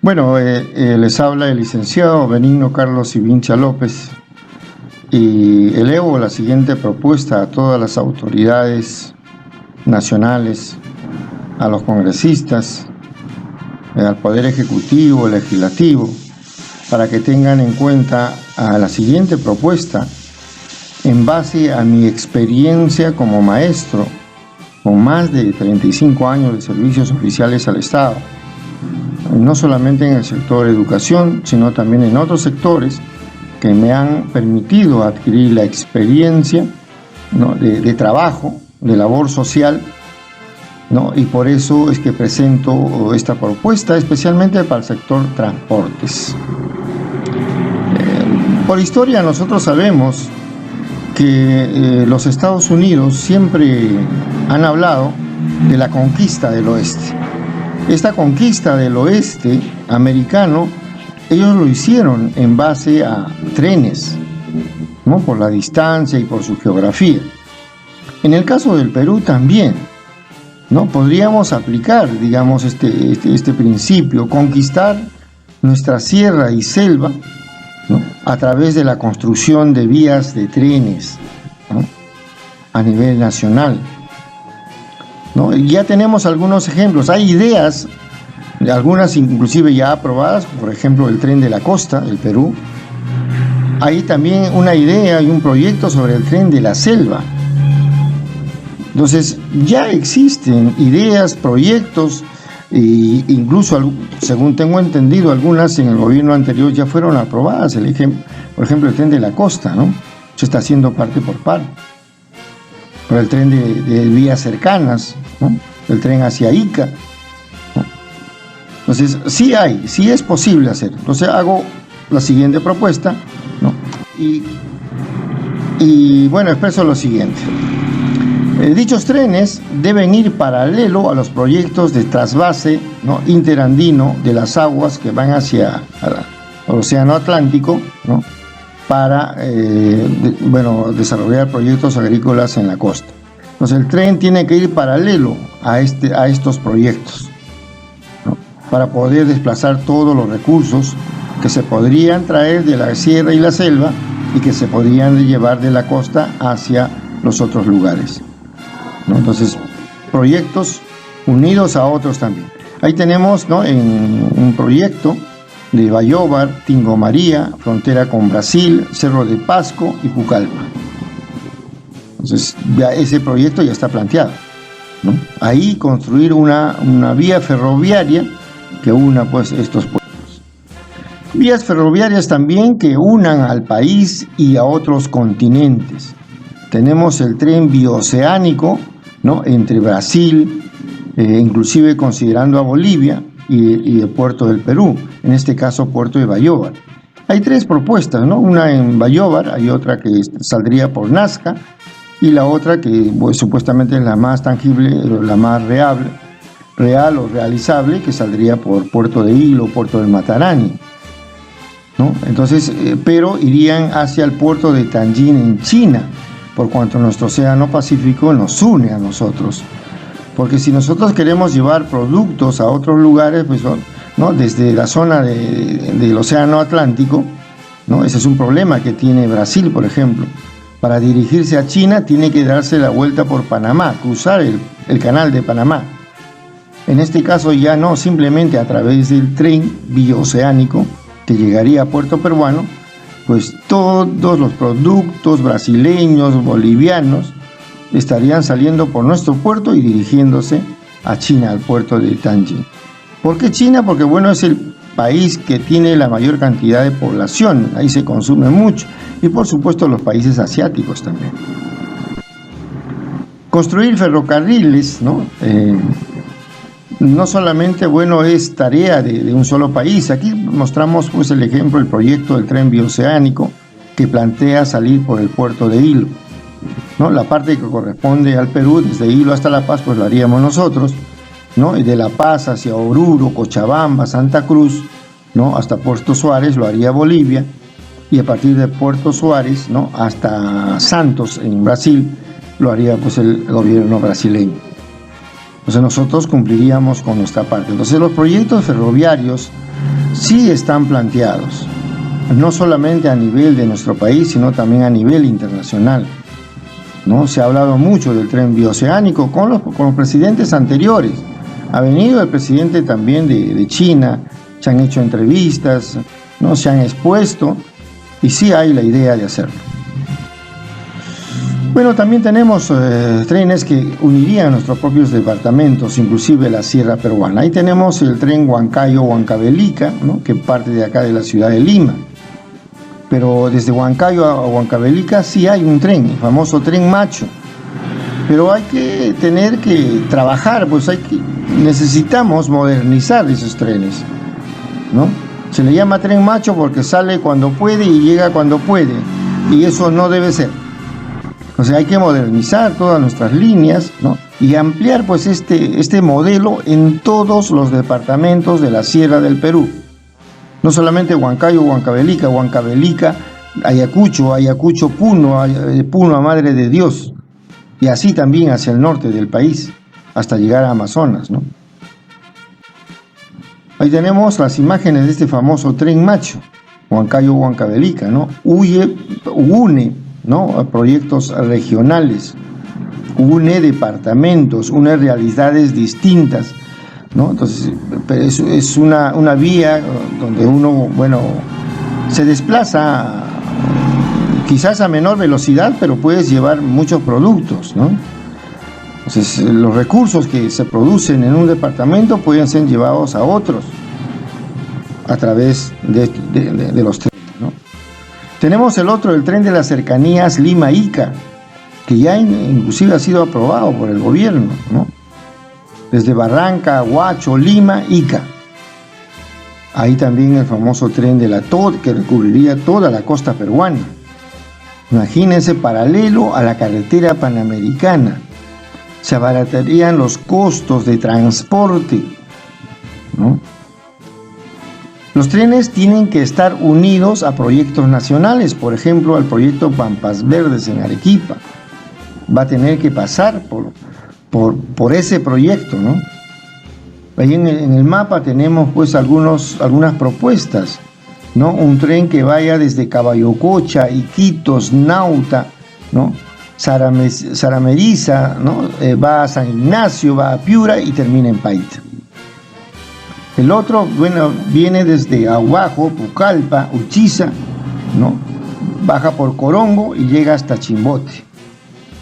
Bueno, les habla el licenciado Benigno Carlos Ivincha López y elevo la siguiente propuesta a todas las autoridades nacionales, a los congresistas, al Poder Ejecutivo, Legislativo, para que tengan en cuenta a la siguiente propuesta en base a mi experiencia como maestro, con más de 35 años de servicios oficiales al Estado, no solamente en el sector educación, sino también en otros sectores que me han permitido adquirir la experiencia, ¿no?, de trabajo, de labor social, ¿no? Y por eso es que presento esta propuesta, especialmente para el sector transportes. Por historia nosotros sabemos que los Estados Unidos siempre han hablado de la conquista del oeste. Esta conquista del oeste americano, ellos lo hicieron en base a trenes, ¿no?, por la distancia y por su geografía. En el caso del Perú también, ¿no?, podríamos aplicar, digamos, este principio, conquistar nuestra sierra y selva, ¿no?, a través de la construcción de vías de trenes, ¿no?, a nivel nacional, ¿no? Ya tenemos algunos ejemplos, hay ideas, algunas inclusive ya aprobadas, por ejemplo el tren de la costa del Perú. Hay también una idea y un proyecto sobre el tren de la selva. Entonces ya existen ideas, proyectos, e incluso, según tengo entendido, algunas en el gobierno anterior ya fueron aprobadas. Por ejemplo, el tren de la costa, ¿no?, se está haciendo parte por parte. Por el tren de vías cercanas, ¿no?, el tren hacia Ica, ¿no? Entonces sí es posible hacer. Entonces hago la siguiente propuesta, ¿no?, y bueno, expreso lo siguiente. Dichos trenes deben ir paralelo a los proyectos de trasvase, ¿no?, interandino de las aguas que van hacia el Océano Atlántico, ¿no?, para desarrollar proyectos agrícolas en la costa. Entonces el tren tiene que ir paralelo a estos proyectos, ¿no?, para poder desplazar todos los recursos que se podrían traer de la sierra y la selva y que se podrían llevar de la costa hacia los otros lugares, ¿no? Entonces, proyectos unidos a otros también. Ahí tenemos, ¿no?, en un proyecto de Bayóvar, Tingo María, frontera con Brasil, Cerro de Pasco y Pucallpa. Entonces, ya ese proyecto ya está planteado, ¿no? Ahí construir una vía ferroviaria que una, pues, estos pueblos. Vías ferroviarias también que unan al país y a otros continentes. Tenemos el tren bioceánico, ¿no?, entre Brasil, inclusive considerando a Bolivia, y el puerto del Perú, en este caso puerto de Bayóvar. Hay tres propuestas, ¿no?, una en Bayóvar, hay otra que saldría por Nazca, y la otra que, pues, supuestamente es la más tangible, la más real o realizable, que saldría por Puerto de Hilo, Puerto del Matarani, ¿no? Entonces, pero irían hacia el puerto de Tianjin en China, por cuanto nuestro océano Pacífico nos une a nosotros. Porque si nosotros queremos llevar productos a otros lugares, pues, ¿no?, desde la zona del Océano Atlántico, ¿no?, ese es un problema que tiene Brasil, por ejemplo. Para dirigirse a China tiene que darse la vuelta por Panamá, cruzar el canal de Panamá. En este caso ya no, simplemente a través del tren bioceánico que llegaría a puerto peruano, pues todos los productos brasileños, bolivianos, estarían saliendo por nuestro puerto y dirigiéndose a China, al puerto de Tianjin. ¿Por qué China? Porque, bueno, es el país que tiene la mayor cantidad de población, ahí se consume mucho, y por supuesto los países asiáticos también. Construir ferrocarriles, ¿no? No solamente, bueno, es tarea de un solo país. Aquí mostramos, pues, el ejemplo, el proyecto del tren bioceánico que plantea salir por el puerto de Hilo, ¿no? La parte que corresponde al Perú, desde Hilo hasta La Paz, pues lo haríamos nosotros, ¿no? Y de La Paz hacia Oruro, Cochabamba, Santa Cruz, ¿no?, hasta Puerto Suárez lo haría Bolivia, y a partir de Puerto Suárez, ¿no?, hasta Santos en Brasil lo haría, pues, el gobierno brasileño. Entonces nosotros cumpliríamos con nuestra parte. Entonces los proyectos ferroviarios sí están planteados, no solamente a nivel de nuestro país, sino también a nivel internacional, ¿no? Se ha hablado mucho del tren bioceánico con los presidentes anteriores. Ha venido el presidente también de China, se han hecho entrevistas, ¿no? Se han expuesto y sí hay la idea de hacerlo. Bueno, también tenemos trenes que unirían nuestros propios departamentos, inclusive la sierra peruana. Ahí tenemos el tren Huancayo-Huancavelica, ¿no? Que parte de acá de la ciudad de Lima. Pero desde Huancayo a Huancavelica sí hay un tren, el famoso tren Macho. Pero hay que tener que trabajar, pues necesitamos modernizar esos trenes, ¿no? Se le llama tren Macho porque sale cuando puede y llega cuando puede, y eso no debe ser. O sea, hay que modernizar todas nuestras líneas, ¿no? Y ampliar pues este modelo en todos los departamentos de la Sierra del Perú. No solamente Huancayo, Huancavelica, Ayacucho, Puno, Puno a Madre de Dios, y así también hacia el norte del país, hasta llegar a Amazonas, ¿no? Ahí tenemos las imágenes de este famoso tren Macho, Huancayo-Huancavelica, ¿no? Une, ¿no? A proyectos regionales, une departamentos, une realidades distintas, ¿no? Entonces, es una vía donde uno, bueno, se desplaza quizás a menor velocidad, pero puedes llevar muchos productos, ¿no? Entonces, los recursos que se producen en un departamento pueden ser llevados a otros a través de los trenes, ¿no? Tenemos el tren de las cercanías Lima-Ica, que ya inclusive ha sido aprobado por el gobierno, ¿no? Desde Barranca, Huacho, Lima, Ica. Ahí también el famoso tren de la TOD, que recorrería toda la costa peruana. Imagínense, paralelo a la carretera panamericana. Se abaratarían los costos de transporte, ¿no? Los trenes tienen que estar unidos a proyectos nacionales, por ejemplo, al proyecto Pampas Verdes en Arequipa. Va a tener que pasar por ese proyecto, ¿no? Ahí en el mapa tenemos pues algunas propuestas, ¿no? Un tren que vaya desde Caballococha, Iquitos, Nauta, ¿no? Sarameriza, ¿no? Va a San Ignacio, va a Piura y termina en Paita. El otro, bueno, viene desde Aguajo, Pucallpa, Uchiza, ¿no? Baja por Corongo y llega hasta Chimbote.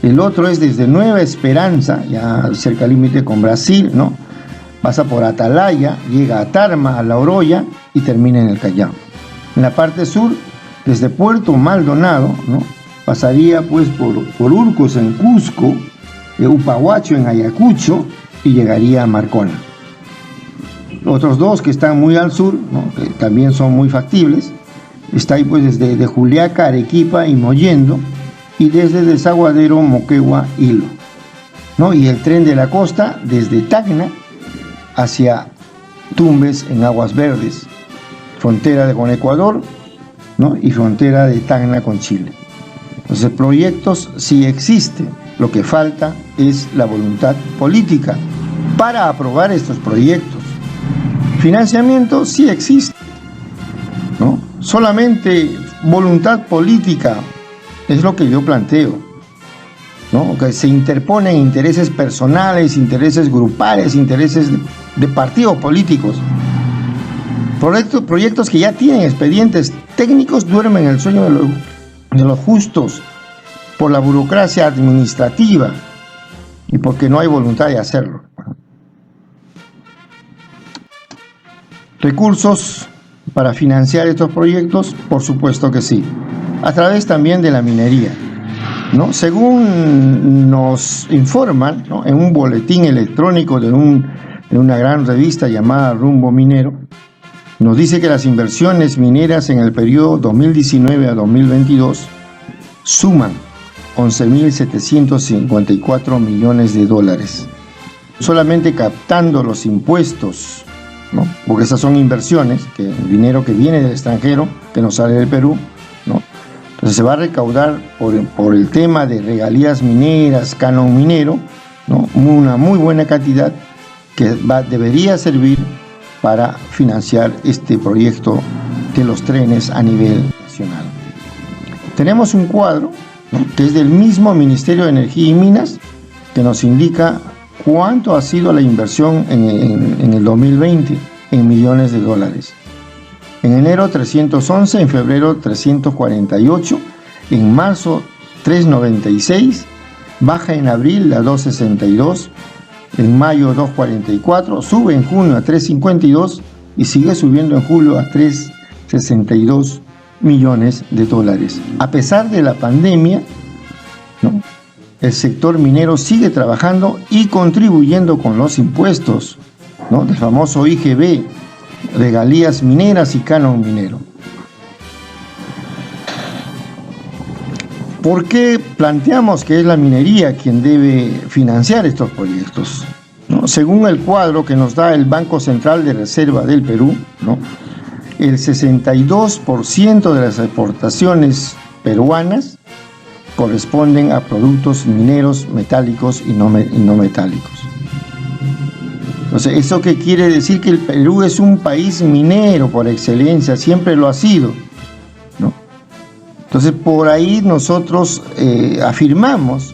El otro es desde Nueva Esperanza, ya cerca del límite con Brasil, ¿no? Pasa por Atalaya, llega a Tarma, a La Oroya y termina en el Callao. En la parte sur, desde Puerto Maldonado, ¿no? Pasaría pues por Urcos en Cusco, Upahuacho en Ayacucho y llegaría a Marcona. Otros dos que están muy al sur, ¿no? Que también son muy factibles, está ahí pues desde Juliaca, Arequipa y Mollendo, y desde Desaguadero, Moquegua, Hilo, ¿no? Y el tren de la costa desde Tacna hacia Tumbes en Aguas Verdes, frontera con Ecuador, ¿no? Y frontera de Tacna con Chile. Entonces, proyectos sí existen, lo que falta es la voluntad política para aprobar estos proyectos. Financiamiento sí existe, ¿no? Solamente voluntad política es lo que yo planteo, ¿no? Que se interponen intereses personales, intereses grupales, intereses de partidos políticos. Proyectos que ya tienen expedientes técnicos duermen el sueño de los justos por la burocracia administrativa y porque no hay voluntad de hacerlo. ¿Recursos para financiar estos proyectos? Por supuesto que sí, a través también de la minería, ¿no? Según nos informan, ¿no? En un boletín electrónico de una gran revista llamada Rumbo Minero, nos dice que las inversiones mineras en el periodo 2019 a 2022 suman 11.754 millones de dólares. Solamente captando los impuestos, ¿no? Porque esas son inversiones, que el dinero que viene del extranjero, que nos sale del Perú, ¿no? Entonces se va a recaudar por el tema de regalías mineras, canon minero, ¿no? Una muy buena cantidad que debería servir para financiar este proyecto de los trenes a nivel nacional. Tenemos un cuadro, ¿no?, que es del mismo Ministerio de Energía y Minas, que nos indica cuánto ha sido la inversión en el 2020 en millones de dólares. En enero 311, en febrero 348, en marzo 396, baja en abril a 262, en mayo 244, sube en junio a 352 y sigue subiendo en julio a 362 millones de dólares. A pesar de la pandemia, ¿no?, el sector minero sigue trabajando y contribuyendo con los impuestos, ¿no?, del famoso IGB, regalías mineras y canon minero. ¿Por qué planteamos que es la minería quien debe financiar estos proyectos? ¿No? Según el cuadro que nos da el Banco Central de Reserva del Perú, ¿no?, el 62% de las exportaciones peruanas corresponden a productos mineros, metálicos y no metálicos. Entonces, ¿eso qué quiere decir? Que el Perú es un país minero por excelencia, siempre lo ha sido, ¿no? Entonces, por ahí nosotros afirmamos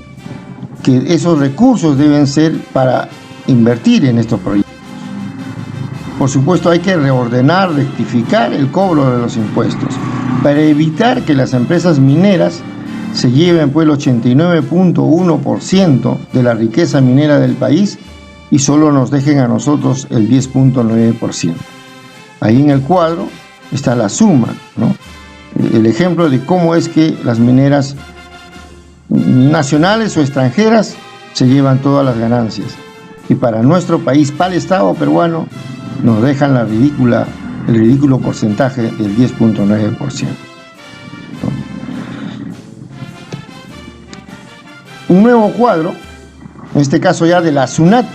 que esos recursos deben ser para invertir en estos proyectos. Por supuesto, hay que reordenar, rectificar el cobro de los impuestos para evitar que las empresas mineras se lleven pues el 89.1% de la riqueza minera del país y solo nos dejen a nosotros el 10.9%. Ahí en el cuadro está la suma, ¿no?, el ejemplo de cómo es que las mineras nacionales o extranjeras se llevan todas las ganancias. Y para nuestro país, para el Estado peruano, nos dejan el ridículo porcentaje del 10.9%. Un nuevo cuadro, en este caso ya de la SUNAT,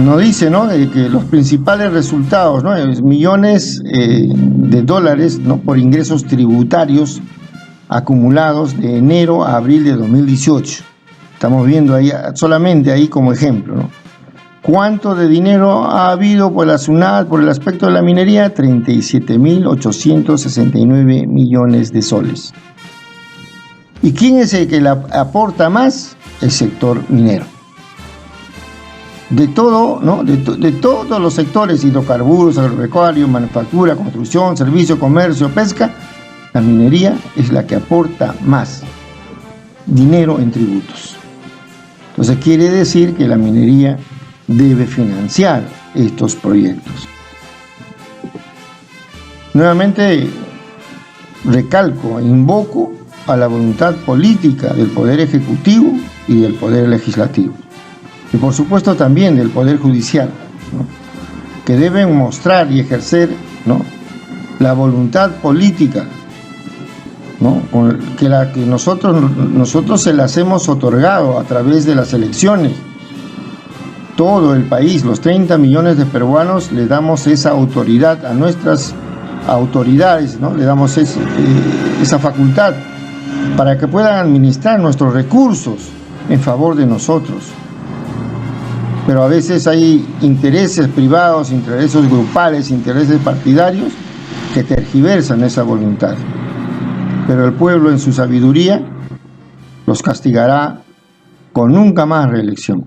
nos dice, ¿no?, de que los principales resultados, ¿no?, millones de dólares, ¿no?, por ingresos tributarios acumulados de enero a abril de 2018. Estamos viendo ahí, solamente ahí como ejemplo, ¿no? ¿Cuánto de dinero ha habido por la SUNAT, por el aspecto de la minería? 37.869 millones de soles. ¿Y quién es el que la aporta más? El sector minero. De todo, ¿no?, de todos los sectores, hidrocarburos, agropecuario, manufactura, construcción, servicio, comercio, pesca, la minería es la que aporta más dinero en tributos. Entonces quiere decir que la minería debe financiar estos proyectos. Nuevamente recalco, invoco a la voluntad política del Poder Ejecutivo y del Poder Legislativo. Y por supuesto también del Poder Judicial, ¿no?, que deben mostrar y ejercer, ¿no?, la voluntad política, ¿no?, que nosotros se las hemos otorgado a través de las elecciones. Todo el país, los 30 millones de peruanos, le damos esa autoridad a nuestras autoridades, ¿no?, le damos esa facultad para que puedan administrar nuestros recursos en favor de nosotros. Pero a veces hay intereses privados, intereses grupales, intereses partidarios que tergiversan esa voluntad. Pero el pueblo, en su sabiduría, los castigará con nunca más reelección.